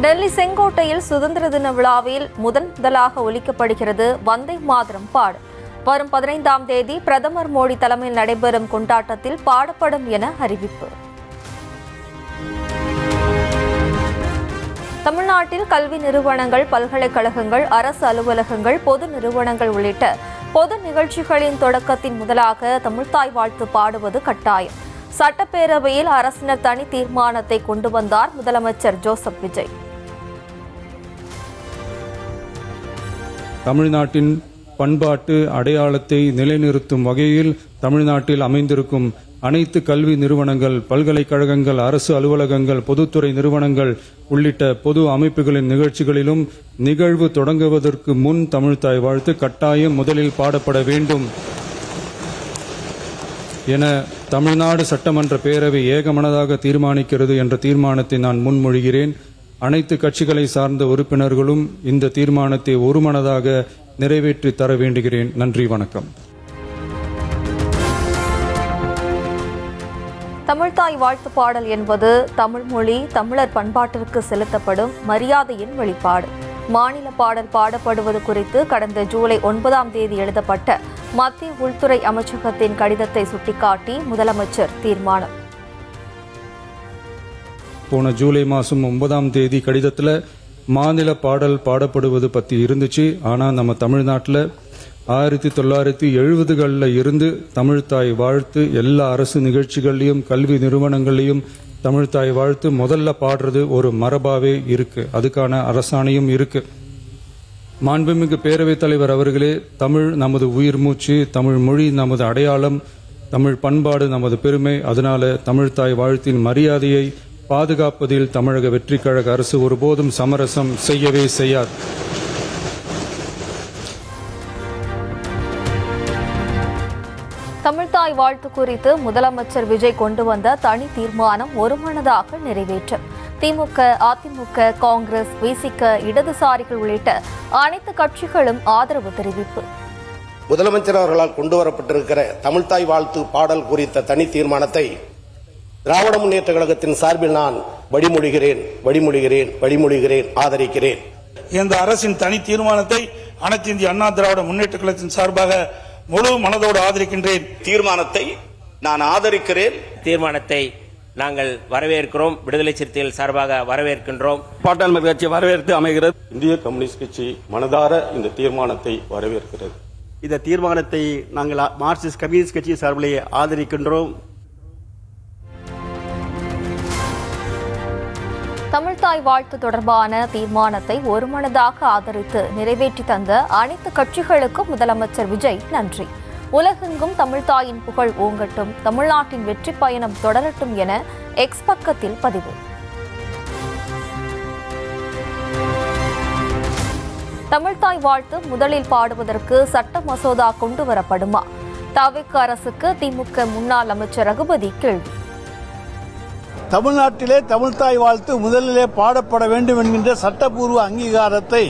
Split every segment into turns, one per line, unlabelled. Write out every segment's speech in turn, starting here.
டெல்லி செங்கோட்டையில் சுதந்திர தின விழாவில் முதலாக ஒலிக்கப்படுகிறது வந்தே மாதரம் பாடல். வரும் 15ஆம் தேதி பிரதமர் மோடி தலைமையில் நடைபெறும் கொண்டாட்டத்தில் பாடப்படும் என அறிவிப்பு. தமிழ்நாட்டில் கல்வி நிறுவனங்கள், பல்கலைக்கழகங்கள், அரசு அலுவலகங்கள், பொது நிறுவனங்கள் உள்ளிட்ட பொது நிகழ்ச்சிகளின் தொடக்கத்தின் முதலாக தமிழ்த்தாய் வாழ்த்து பாடுவது கட்டாயம். சட்டப்பேரவையில் அரசினர் தனி தீர்மானத்தை கொண்டு வந்தார் முதலமைச்சர் ஜோசப் விஜய்.
தமிழ்நாட்டின் பண்பாட்டு அடையாளத்தை நிலைநிறுத்தும் வகையில் தமிழ்நாட்டில் அமைந்திருக்கும் அனைத்து கல்வி நிறுவனங்கள், பல்கலைக்கழகங்கள், அரசு அலுவலகங்கள், பொதுத்துறை நிறுவனங்கள் உள்ளிட்ட பொது அமைப்புகளின் நிகழ்ச்சிகளிலும் நிகழ்வு தொடங்குவதற்கு முன் தமிழ்த்தாய் வாழ்த்து கட்டாயம் முதலில் பாடப்பட வேண்டும் என தமிழ்நாடு சட்டமன்ற பேரவை ஏகமனதாக தீர்மானிக்கிறது என்ற தீர்மானத்தை நான் முன்மொழிகிறேன். அனைத்து கட்சிகளை சார்ந்த உறுப்பினர்களும் இந்த தீர்மானத்தை ஒருமனதாக நிறைவேற்றி தர வேண்டுகிறேன். நன்றி, வணக்கம்.
தமிழ்த்தாய் வாழ்த்து பாடல் என்பது தமிழ் மொழி, தமிழர் பண்பாட்டிற்கு செலுத்தப்படும் மரியாதையின் வெளிப்பாடு. மாநில பாடல் பாடப்படுவது குறித்து கடந்த ஜூலை 9ஆம் தேதி எழுதப்பட்ட மத்திய உள்துறை அமைச்சகத்தின் கடிதத்தை சுட்டிக்காட்டி முதலமைச்சர் தீர்மானம்.
போன ஜூலை மாதம் 9ஆம் தேதி கடிதத்தில் மாநில பாடல் பாடப்படுவது பற்றி இருந்துச்சு. ஆனால் நம்ம தமிழ்நாட்டில் 1970களில் இருந்து தமிழ்த்தாய் வாழ்த்து எல்லா அரசு நிகழ்ச்சிகள்லையும், கல்வி நிறுவனங்கள்லையும் தமிழ்த்தாய் வாழ்த்து முதல்ல பாடுறது ஒரு மரபாவே இருக்கு. அதுக்கான அரசாணையும் இருக்கு. மாண்புமிகு பேரவைத் தலைவர் அவர்களே, தமிழ் நமது உயிர் மூச்சு, தமிழ் மொழி நமது அடையாளம், தமிழ் பண்பாடு நமது பெருமை. அதனால தமிழ்த்தாய் வாழ்த்தின் மரியாதையை பாதுகாப்பதில் தமிழக வெற்றிக் கழக அரசு ஒருபோதும் சமரசம் செய்யவே செய்யாது.
தமிழ்த்தாய் வாழ்த்து குறித்து முதலமைச்சர் விஜய் கொண்டு வந்த தனி தீர்மானம் ஒருமனதாக நிறைவேற்றம். திமுக, அதிமுக, காங்கிரஸ், விசிக, இடதுசாரிகள் உள்ளிட்ட அனைத்து கட்சிகளும் ஆதரவு தெரிவிப்பு.
முதலமைச்சர் அவர்களால் கொண்டு வரப்பட்டிருக்கிற தமிழ்த்தாய் வாழ்த்து பாடல் குறித்த தனி தீர்மானத்தை திராவிட முன்னேற்ற கழகத்தின் சார்பில் நான் வழிமொழிகிறேன், ஆதரிக்கிறேன்.
இந்த அரசின் தனி தீர்மானத்தை அனைத்து இந்திய அண்ணா திராவிட முன்னேற்ற கழகத்தின் சார்பாக முழு மனதோடு ஆதரிக்கின்றேன்.
தீர்மானத்தை நான் ஆதரிக்கிறேன்.
தீர்மானத்தை நாங்கள் வரவேற்கிறோம். விடுதலை சிறுத்தைகள் சார்பாக வரவேற்கின்றோம்.
பாட்டாளி மக்கள் கட்சி வரவேற்று அமைகிறது. இந்திய கம்யூனிஸ்ட் கட்சி மனதார இந்த தீர்மானத்தை வரவேற்கிறது.
இந்த தீர்மானத்தை நாங்கள் மார்க்சிஸ்ட் கம்யூனிஸ்ட் கட்சி சார்பிலே ஆதரிக்கின்றோம்.
தமிழ்த்தாய் வாழ்த்து தொடர்பான தீர்மானத்தை ஒருமனதாக ஆதரித்து நிறைவேற்றி தந்த அனைத்து கட்சிகளுக்கும் முதலமைச்சர் விஜய் நன்றி. உலகெங்கும் தமிழ்த்தாயின் புகழ் ஓங்கட்டும், தமிழ்நாட்டின் வெற்றி பயணம் தொடரட்டும் என எக்ஸ் பக்கத்தில் பதிவு. தமிழ்த்தாய் வாழ்த்து முதலில் பாடுவதற்கு சட்ட மசோதா கொண்டு வரப்படுமா? தவிக அரசுக்கு திமுக முன்னாள் அமைச்சர் ரகுபதி கேள்வி.
தமிழ்நாட்டிலே தமிழ்த்தாய் வாழ்த்து முதலிலே பாடப்பட வேண்டும் என்கின்ற சட்டப்பூர்வ அங்கீகாரத்தை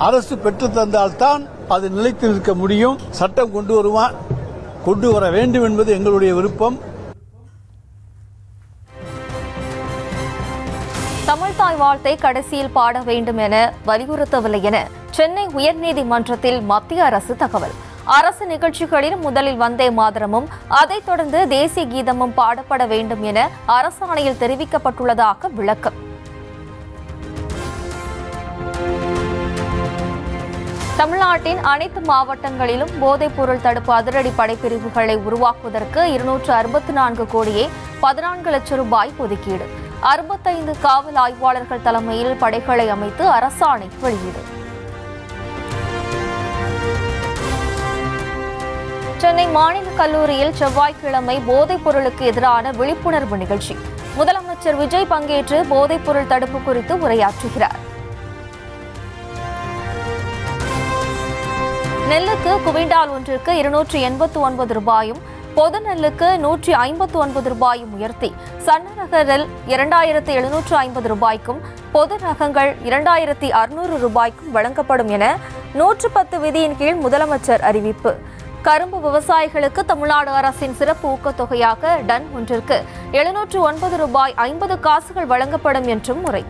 அரசு பெற்று தந்தால்தான் அது நிலைத்து நிற்க முடியும். சட்டம் கொண்டு வர வேண்டும் என்பது எங்களுடைய விருப்பம்.
தமிழ்த்தாய் வாழ்த்தை கடைசியில் பாட வேண்டும் என வலியுறுத்தவில்லை என சென்னை உயர்நீதிமன்றத்தில் மத்திய அரசு தகவல். அரசு நிகழ்ச்சிகளில் முதலில் வந்தே மாதரமும் அதைத் தொடர்ந்து தேசிய கீதமும் பாடப்பட வேண்டும் என அரசாணையில் தெரிவிக்கப்பட்டுள்ளதாக விளக்கம். தமிழ்நாட்டின் அனைத்து மாவட்டங்களிலும் போதைப் பொருள் தடுப்பு அதிரடி படைப்பிரிவுகளை உருவாக்குவதற்கு 264 கோடியே 14 லட்சம் ரூபாய் ஒதுக்கீடு. 65 காவல் ஆய்வாளர்கள் தலைமையில் படைகளை அமைத்து அரசாணை வெளியீடு. சென்னை மாநில கல்லூரியில் செவ்வாய்க்கிழமை போதைப் பொருளுக்கு எதிரான விழிப்புணர்வு நிகழ்ச்சி. முதலமைச்சர் விஜய் பங்கேற்று போதைப் பொருள் தடுப்பு குறித்து உரையாற்றுகிறார். நெல்லுக்கு குவிண்டால் ஒன்றிற்கு 289 ரூபாயும், பொது நெல்லுக்கு 159 ரூபாயும் உயர்த்தி சன்னரக நெல் 2750 ரூபாய்க்கும், பொது ரகங்கள் 2600 ரூபாய்க்கும் வழங்கப்படும் என 110 விதியின் கீழ் முதலமைச்சர் அறிவிப்பு. கரும்பு விவசாயிகளுக்கு தமிழ்நாடு அரசின் சிறப்பு ஊக்கத்தொகையாக டன் ஒன்றிற்கு 709 ரூபாய் 50 காசுகள் வழங்கப்படும் என்றும் முறை.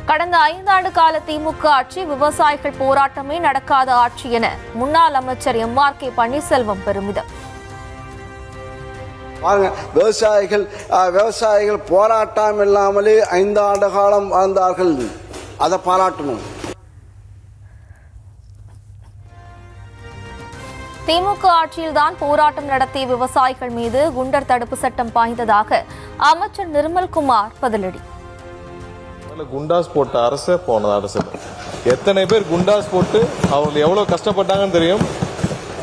கடந்த 5 ஆண்டு கால திமுக ஆட்சி விவசாயிகள் போராட்டமே நடக்காத ஆட்சி என முன்னாள் அமைச்சர் MRK பன்னீர்செல்வம் பெருமிதம்.
பாருங்க, விவசாயிகள் போராட்டம் இல்லாமலே 5 ஆண்டு காலம் வாழ்ந்தார்கள், அதை பாராட்டணும்.
திமுக ஆட்சியில்தான் போராட்டம் நடத்திய விவசாயிகள் மீது குண்டர் தடுப்பு சட்டம் பாய்ந்ததாக அமைச்சர் நிர்மல்குமார் பதிலடி.
குண்டாஸ் போட்ட அரசு போனது அரசு எத்தனை பேர் குண்டாஸ் போட்டு அவங்க எவ்வளவு கஷ்டப்பட்டாங்கன்னு தெரியும்.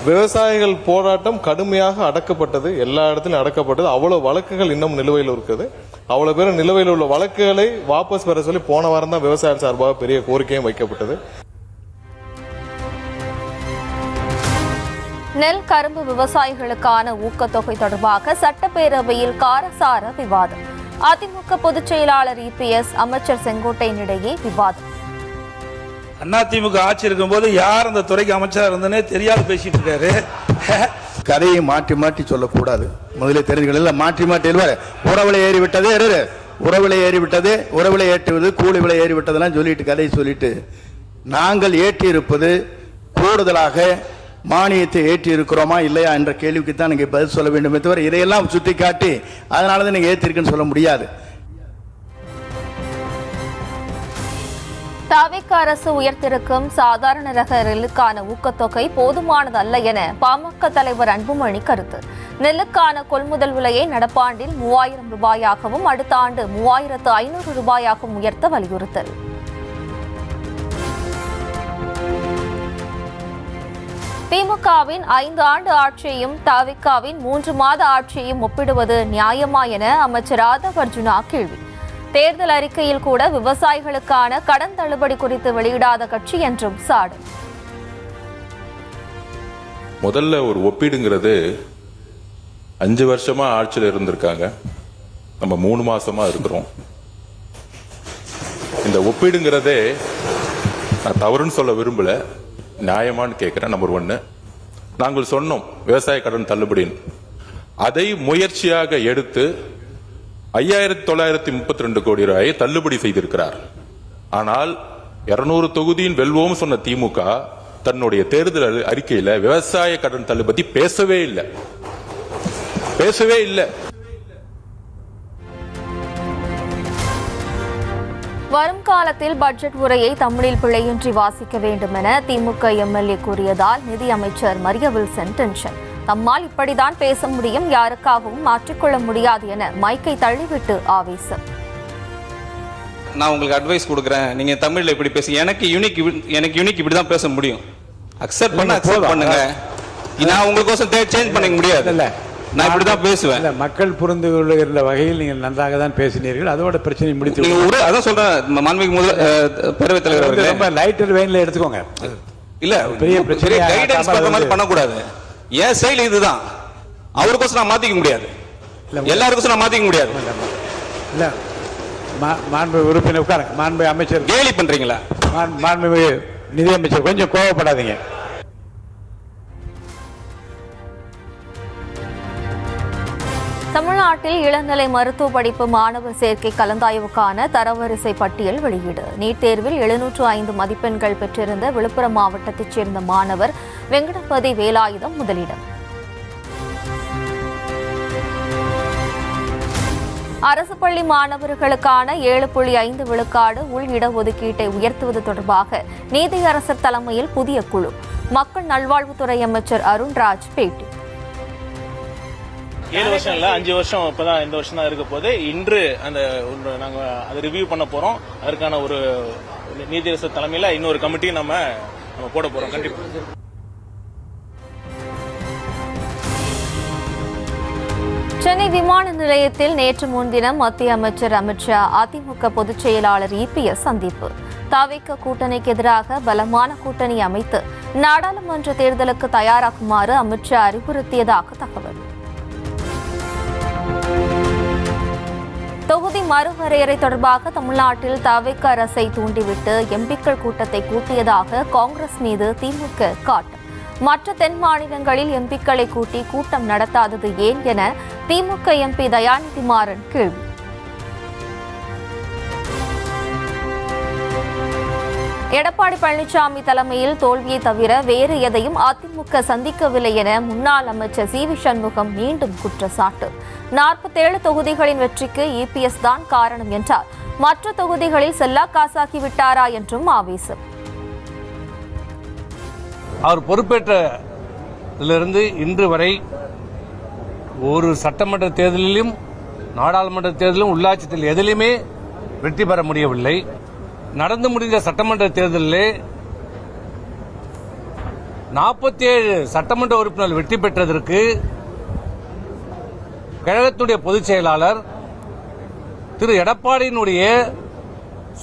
விவசாயிகள் போராட்டம் கடுமையாக அடக்கப்பட்டது, எல்லா இடத்திலும் அடக்கப்பட்டது. அவ்வளவு வழக்குகள் இன்னும் நிலுவையில் இருக்குது. அவ்வளவு பேர் நிலுவையில் உள்ள வழக்குகளை வாபஸ் பெற சொல்லி போன வாரம் தான் விவசாய சார்பாக பெரிய கோரிக்கையும் வைக்கப்பட்டது.
நெல் கரும்பு விவசாயிகளுக்கான ஊக்கத்தொகை தொடர்பாக சட்டப்பேரவையில் காரசார விவாதம். அதிமுக பொதுச் செயலாளர் EPS அமைச்சர் செங்கோட்டையன் இடையே விவாதம்.
அதிமுக ஆட்சி இருக்கும்போது யார் அந்த துறைக்கு அமைச்சரா இருந்தனே தெரியாது பேசிட்டு இருக்காரு.
கதையை மாற்றி மாற்றி சொல்லக்கூடாது. முதலே தெரிஞ்சுக்கல, மாற்றி மாற்றி எழுவாரு. உறவுல ஏறிவிட்டது, உறவுல ஏறிவிட்டது, உறவுல ஏற்றுவது, கூலி விலை ஏறிவிட்டதெல்லாம் சொல்லிட்டு கதையை சொல்லிட்டு, நாங்கள் ஏற்றி இருப்பது கூடுதலாக மானியத்தை ஏற்றி இருக்கிறோமா இல்லையா என்ற கேள்விக்கு தான் நீங்க பதில் சொல்ல வேண்டும். தவிர இதையெல்லாம் சுட்டி காட்டி அதனாலதான் நீங்க ஏற்றிருக்குன்னு சொல்ல முடியாது.
தவிக அரசு உயர்த்திருக்கும் சாதாரண ரக நெல்லுக்கான ஊக்கத்தொகை போதுமானதல்ல என பாமக தலைவர் அன்புமணி கருத்து. நெல்லுக்கான கொள்முதல் விலையை நடப்பாண்டில் 3000 ரூபாயாகவும் அடுத்த ஆண்டு 3500 ரூபாயாகவும் உயர்த்த வலியுறுத்தல். திமுகவின் 5 ஆண்டு ஆட்சியையும் தவிகவின் 3 மாத ஆட்சியையும் ஒப்பிடுவது நியாயமா என அமைச்சர் ஆதவ் அர்ஜுனா கேள்வி. தேர்தல் அறிக்கையில் கூட விவசாயிகளுக்கான கடன் தள்ளுபடி குறித்து வெளியிடாத கட்சி என்றும் சாடு.
முதல்ல ஒரு ஒப்பீடுங்கிறது 5 வருஷமா ஆட்சியில் இருந்திருக்காங்க, நம்ம 3 மாசமா இருக்கிறோம். இந்த ஒப்பீடுங்கிறதே நான் தவறுன்னு சொல்ல விரும்பல, நியாயமானு கேட்கிறேன். நம்பர் 1, நாங்கள் சொன்னோம் விவசாய கடன் தள்ளுபடின்னு. அதை முயற்சியாக எடுத்து 5932 கோடி ரூபாயை தள்ளுபடி செய்திருக்கிறார். ஆனால் 200 தொகுதியின் வெல்வோம் சொன்ன திமுக தன்னுடைய தேர்தல் அறிக்கையில விவசாய கடன் தள்ளுபடி பேசவே இல்லை.
வரும் காலத்தில் பட்ஜெட் உரையை தமிழில் பிழையின்றி வாசிக்க வேண்டும் என திமுக MLA கூறியதால் நிதி அமைச்சர் மரிய வில்சன் டென்ஷன். தம்மால் இப்படிதான் பேச முடியும், யாருக்காகவும் மாற்றிக்கொள்ள முடியாது என மைக்கை தள்ளிவிட்டு ஆவேசம்.
நான் உங்களுக்கு அட்வைஸ் கொடுக்குறேன், நீங்க தமிழ்ல இப்படி பேச, எனக்கு யூனிக் இப்படிதான் பேச முடியும். அக்செப்ட் பண்ணுங்க. நான் உங்களுக்கோசம் சேஞ்ச் பண்ண முடியாது. நான் இப்படிதான் பேசுவேன்.
மக்கள் புரிந்து கொள்ளுகிற வகையில் நீங்கள் நன்றாக தான் பேசினீர்கள். அதோட பிரச்சனை முடித்து
அதான் சொல்றேன். மாண்புமிகு பேரவைத் தலைவர்
ரொம்ப லைட்டர் வெயின்ல எடுத்துக்கோங்க.
இல்ல பெரிய பிரச்சனை கைடன்ஸ் பண்ற மாதிரி பண்ணக்கூடாது. ஏன் ஸ்டைல் இதுதான். அவருக்கோசம் நான் மாத்திக்க முடியாது, எல்லாருக்கும் நான் மாத்திக்க முடியாது.
இல்ல மாண்பு உறுப்பினர் உட்காருங்க. மாண்பு அமைச்சர்
கேலி பண்றீங்களா?
மாண்பு நிதி அமைச்சர் கொஞ்சம் கோவப்படாதீங்க.
தமிழ்நாட்டில் இளநிலை மருத்துவ படிப்பு மாணவர் சேர்க்கை கலந்தாய்வுக்கான தரவரிசை பட்டியல் வெளியீடு. நீட் தேர்வில் 705 மதிப்பெண்கள் பெற்றிருந்த விழுப்புரம் மாவட்டத்தைச் சேர்ந்த மாணவர் வெங்கடபதி வேலாயுதம் முதலிடம். அரசு பள்ளி மாணவர்களுக்கான 7.5 விழுக்காடு உள் இடஒதுக்கீட்டை உயர்த்துவது தொடர்பாக நீதியரசர் தலைமையில் புதிய குழு. மக்கள் நல்வாழ்வுத்துறை அமைச்சர் அருண்ராஜ் பேட்டி.
7 வருஷம் இல்ல 5 வருஷம், இப்பதான் இந்த வருஷம் தான் இருக்க போது. இன்று அந்த நாங்க அதை ரிவ்யூ பண்ண போறோம். அதற்கான ஒரு நீதியரசர் தலைமையில இன்னொரு கமிட்டியும் நம்ம போட போறோம். கண்டிப்பா.
சென்னை விமான நிலையத்தில் நேற்று முன்தினம் மத்திய அமைச்சர் அமித்ஷா அதிமுக பொதுச் செயலாளர் EPS சந்திப்பு. தவிக கூட்டணிக்கு எதிராக பலமான கூட்டணி அமைத்து நாடாளுமன்ற தேர்தலுக்கு தயாராகுமாறு அமித்ஷா அறிவுறுத்தியதாக தகவல். தொகுதி மறுவரையறை தொடர்பாக தமிழ்நாட்டில் தவிக அரசை தூண்டிவிட்டு எம்பிக்கள் கூட்டத்தை கூட்டியதாக காங்கிரஸ் மீது திமுக காட்டம். மற்ற தென் மாநிலங்களில் எம்பிக்களை கூட்டி கூட்டம் நடத்தாதது ஏன் என திமுக MP தயாநிதி மாறன் கேள்வி. எடப்பாடி பழனிசாமி தலைமையில் தோல்வியை தவிர வேறு எதையும் அதிமுக சந்திக்கவில்லை என முன்னாள் அமைச்சர் சி.வி. சண்முகம் மீண்டும் குற்றச்சாட்டு. 47 தொகுதிகளின் வெற்றிக்கு இபிஎஸ் தான் காரணம் என்றார். மற்ற தொகுதிகளில் செல்லா காசாக்கி விட்டாரா என்றும் ஆவேசம்.
அவர் பொறுப்பேற்றதிலிருந்து இன்று வரை ஒரு சட்டமன்ற தேர்தலிலும் நாடாளுமன்ற தேர்தலிலும் உள்ளாட்சி தேர்தல் எதிலுமே வெற்றி பெற முடியவில்லை. நடந்து முடிந்த சட்டமன்ற தேர்தலிலே 47 சட்டமன்ற உறுப்பினர்கள் வெற்றி பெற்றதற்கு கழகத்துடைய பொதுச் செயலாளர் திரு எடப்பாடியினுடைய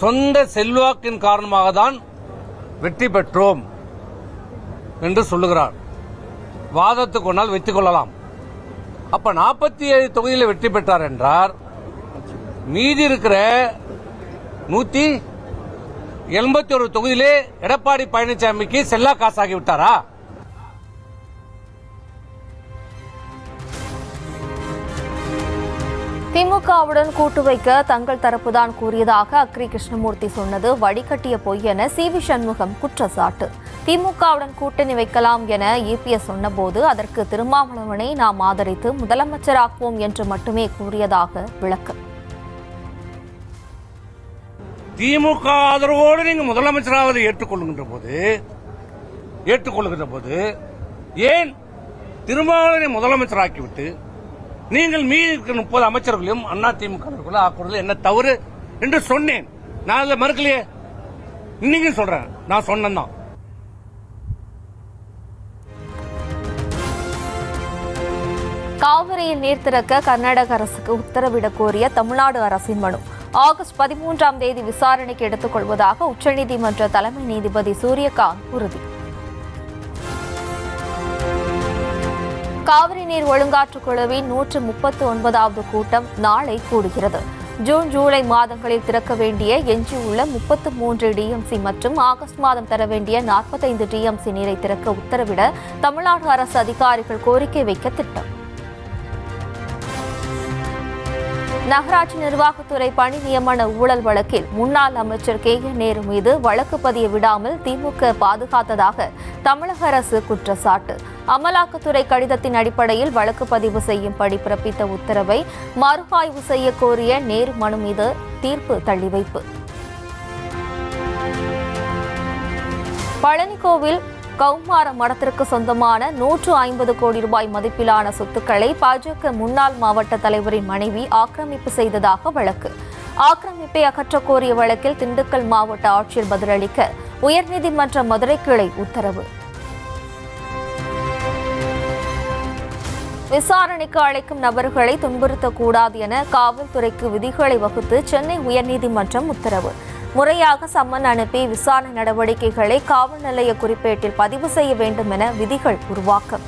சொந்த செல்வாக்கின் காரணமாக தான் வெற்றி பெற்றோம் என்று சொல்லுகிறார். வாதத்துக்கு கொண்டால் வைத்துக் கொள்ளலாம். அப்ப 47 தொகுதியில் வெற்றி பெற்றார் என்றார். மீதி இருக்கிற 181 தொகுதியிலே எடப்பாடி பழனிசாமிக்கு செல்லா காசாகி விட்டாரா?
திமுகவுடன் கூட்டு வைக்க தங்கள் தரப்புதான் கூறியதாக அக்ரி கிருஷ்ணமூர்த்தி சொன்னது வடிகட்டிய பொய் என சி.வி. சண்முகம் குற்றச்சாட்டு. திமுகவுடன் கூட்டணி வைக்கலாம் என இபிஎஸ் சொன்னபோது அதற்கு திருமாவளவனை நாம் ஆதரித்து முதலமைச்சராக்குவோம் என்று மட்டுமே கூறியதாக விளக்கம்.
திமுக ஆதரவோடு நீங்க முதலமைச்சராவது ஏற்றுக்கொள்ளுகின்ற போது ஏன் திருமாவளவனை முதலமைச்சராக்கிவிட்டு நீங்கள் மீதி இருக்கிற 30 அமைச்சர்களையும் அதிமுக ஆக்குறதுல என்ன தவறு என்று சொன்னேன். நான் அதில் மறுக்கலையே, இன்னைக்கு சொல்றேன், நான் சொன்னேன்.
காவிரியில் நீர் திறக்க கர்நாடக அரசுக்கு உத்தரவிடக் கோரிய தமிழ்நாடு அரசின் மனு ஆகஸ்ட் 13ஆம் தேதி விசாரணைக்கு எடுத்துக் கொள்வதாக உச்சநீதிமன்ற தலைமை நீதிபதி சூரியகாந்த் உறுதி. காவிரி நீர் ஒழுங்காற்றுக் குழுவின் 139வது கூட்டம் நாளை கூடுகிறது. ஜூன் ஜூலை மாதங்களில் திறக்க வேண்டிய எஞ்சியுள்ள 33 டிஎம்சி மற்றும் ஆகஸ்ட் மாதம் தர வேண்டிய 45 டிஎம்சி நீரை திறக்க உத்தரவிட தமிழ்நாடு அரசு அதிகாரிகள் கோரிக்கை வைக்க திட்டம். நகராட்சி நிர்வாகத்துறை பணி நியமன ஊழல் வழக்கில் முன்னாள் அமைச்சர் கே.என். நேரு மீது வழக்கு பதிய விடாமல் திமுக பாதுகாத்ததாக தமிழக அரசு குற்றச்சாட்டு. அமலாக்கத்துறை கடிதத்தின் அடிப்படையில் வழக்கு பதிவு செய்யும்படி பிறப்பித்த உத்தரவை மறுஆய்வு செய்ய கோரிய நேரு மனு மீது தீர்ப்பு தள்ளிவைப்பு. பழனி கோவில் கௌமார மடத்திற்கு சொந்தமான 150 கோடி ரூபாய் மதிப்பிலான சொத்துக்களை பாஜக முன்னாள் மாவட்ட தலைவரின் மனைவி ஆக்கிரமிப்பு செய்ததாக வழக்கு. ஆக்கிரமிப்பை அகற்றக் கோரிய வழக்கில் திண்டுக்கல் மாவட்ட ஆட்சியர் பதிலளிக்க உயர்நீதிமன்ற மதுரை கிளை உத்தரவு. விசாரணைக்கு அழைக்கும் நபர்களை துன்புறுத்தக்கூடாது என காவல்துறைக்கு விதிகளை வகுத்து சென்னை உயர்நீதிமன்றம் உத்தரவு. முறையாக சம்மன் அனுப்பி விசாரணை நடவடிக்கைகளை காவல் நிலைய குறிப்பேட்டில் பதிவு செய்ய வேண்டும் என விதிகள் உருவாக்கம்.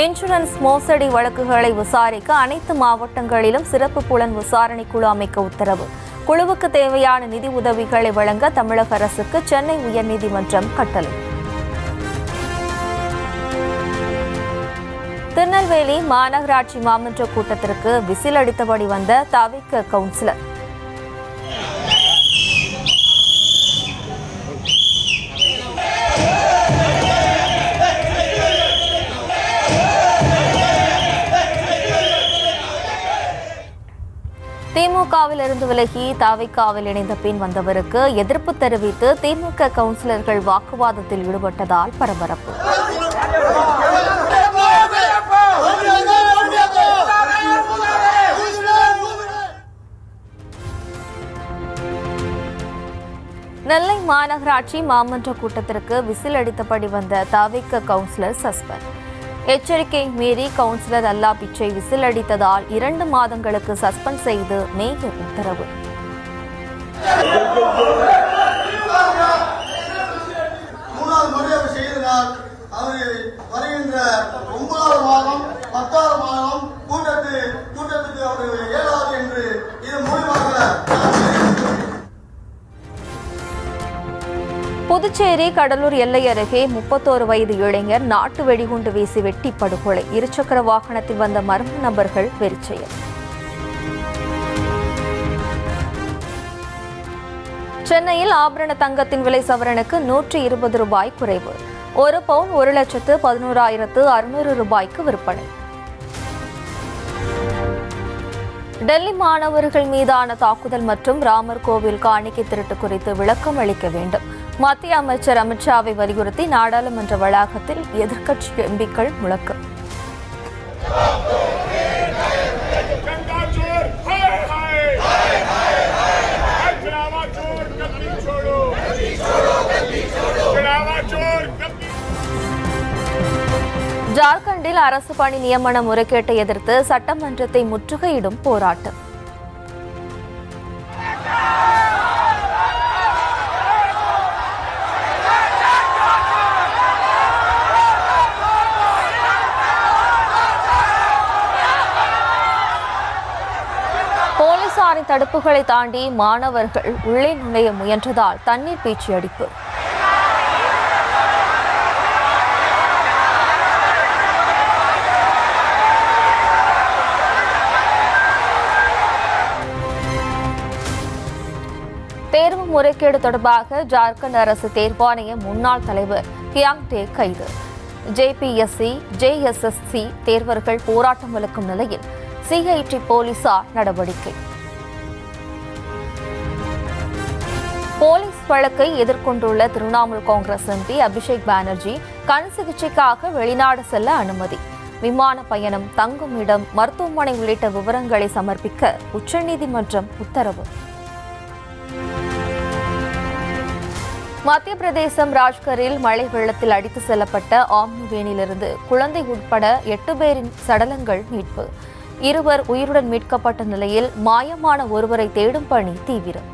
இன்சூரன்ஸ் மோசடி வழக்குகளை விசாரிக்க அனைத்து மாவட்டங்களிலும் சிறப்பு புலன் விசாரணை குழு அமைக்க உத்தரவு. குழுவுக்கு தேவையான நிதி உதவிகளை வழங்க தமிழக அரசுக்கு சென்னை உயர்நீதிமன்றம் கட்டளை. திருநெல்வேலி மாநகராட்சி மாமன்ற கூட்டத்திற்கு விசில் அடித்தபடி வந்த தவிக கவுன்சிலர். திமுகவில் இருந்து விலகி தவிகாவில் இணைந்த பின் வந்தவருக்கு எதிர்ப்பு தெரிவித்து திமுக கவுன்சிலர்கள் வாக்குவாதத்தில் ஈடுபட்டதால் பரபரப்பு. நெல்லை மாநகராட்சி மாமன்ற கூட்டத்திற்கு விசில் அடித்தபடி வந்த தவிக கவுன்சிலர் சஸ்பெண்ட். எச்சரிக்கை மீறி கவுன்சிலர் அல்லா பிச்சை விசில் அடித்ததால் 2 மாதங்களுக்கு சஸ்பெண்ட் செய்து மேயர் உத்தரவு. புதுச்சேரி கடலூர் எல்லை அருகே 31 வயது இளைஞர் நாட்டு வெடிகுண்டு வீசி வெட்டி படுகொலை. இருசக்கர வாகனத்தில் வந்த மர்ம நபர்கள் வெறிச்செயல். சென்னையில் ஆபரண தங்கத்தின் விலை சவரனுக்கு 120 ரூபாய் குறைவு. 1 பவுன் 1,11,600 ரூபாய்க்கு விற்பனை. டெல்லி மாணவர்கள் மீதான தாக்குதல் மற்றும் ராமர் கோவில் காணிக்கை திருட்டு குறித்து விளக்கம் அளிக்க வேண்டும். மத்திய அமைச்சர் அமித்ஷாவை வலியுறுத்தி நாடாளுமன்ற வளாகத்தில் எதிர்க்கட்சி எம்பிக்கள் முழக்கம். ஜார்க்கண்டில் அரசு பணி நியமன முறைகேட்டை எதிர்த்து சட்டமன்றத்தை முற்றுகையிடும் போராட்டம். போலீசாரின் தடுப்புகளை தாண்டி மாணவர்கள் உள்ளே நுழைய முயன்றதால் தண்ணீர் பீச்சி அடிப்பு. தேர்வு முறைகேடு தொடர்பாக ஜார்க்கண்ட் அரசு தேர்வாணைய முன்னாள் தலைவர் கியாங்டே கைது. ஜேபிஎஸ்சி, ஜேஎஸ்எஸ்சி தேர்வர்கள் போராட்டம் விளக்கும் நிலையில் சிஐடி போலீசார் நடவடிக்கை. போலீஸ் வழக்கை எதிர்கொண்டுள்ள திரிணாமுல் காங்கிரஸ் எம்பி அபிஷேக் பானர்ஜி கண் சிகிச்சைக்காக வெளிநாடு செல்ல அனுமதி. விமான பயணம், தங்கும் இடம், மருத்துவமனை உள்ளிட்ட விவரங்களை சமர்ப்பிக்க உச்சநீதிமன்றம் உத்தரவு. மத்திய பிரதேசம் ராஜ்கரில் மழை வெள்ளத்தில் அடித்து செல்லப்பட்ட ஆம்னி வேனிலிருந்து குழந்தை உட்பட 8 பேரின் சடலங்கள் மீட்பு. 2 உயிருடன் மீட்கப்பட்ட நிலையில் மாயமான ஒருவரை தேடும் பணி தீவிரம்.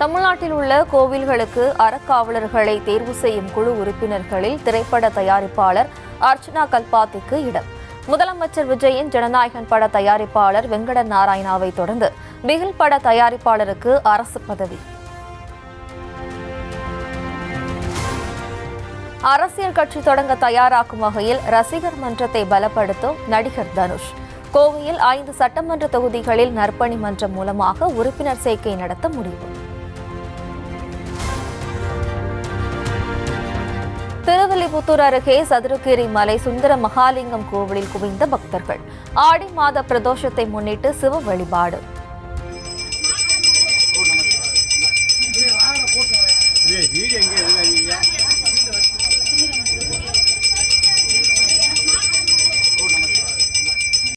தமிழ்நாட்டில் உள்ள கோவில்களுக்கு அறக்காவலர்களை தேர்வு செய்யும் குழு உறுப்பினர்களில் திரைப்பட தயாரிப்பாளர் அர்ச்சனா கல்பாத்திக்கு இடம். முதலமைச்சர் விஜயின் ஜனநாயகன் பட தயாரிப்பாளர் வெங்கட நாராயணாவை தொடர்ந்து பிகில் பட தயாரிப்பாளருக்கு அரசு பதவி. அரசியல் கட்சி தொடங்க தயாராக்கும் வகையில் ரசிகர் மன்றத்தை பலப்படுத்தும் நடிகர் தனுஷ். கோவையில் 5 சட்டமன்ற தொகுதிகளில் நற்பணி மன்றம் மூலமாக உறுப்பினர் சேர்க்கை நடத்த முடிவு. திருவில்லிபுத்தூர் அருகே சதுரகிரி மலை சுந்தர மகாலிங்கம் கோவிலில் குவிந்த பக்தர்கள். ஆடி மாத பிரதோஷத்தை முன்னிட்டு சிவ வழிபாடு.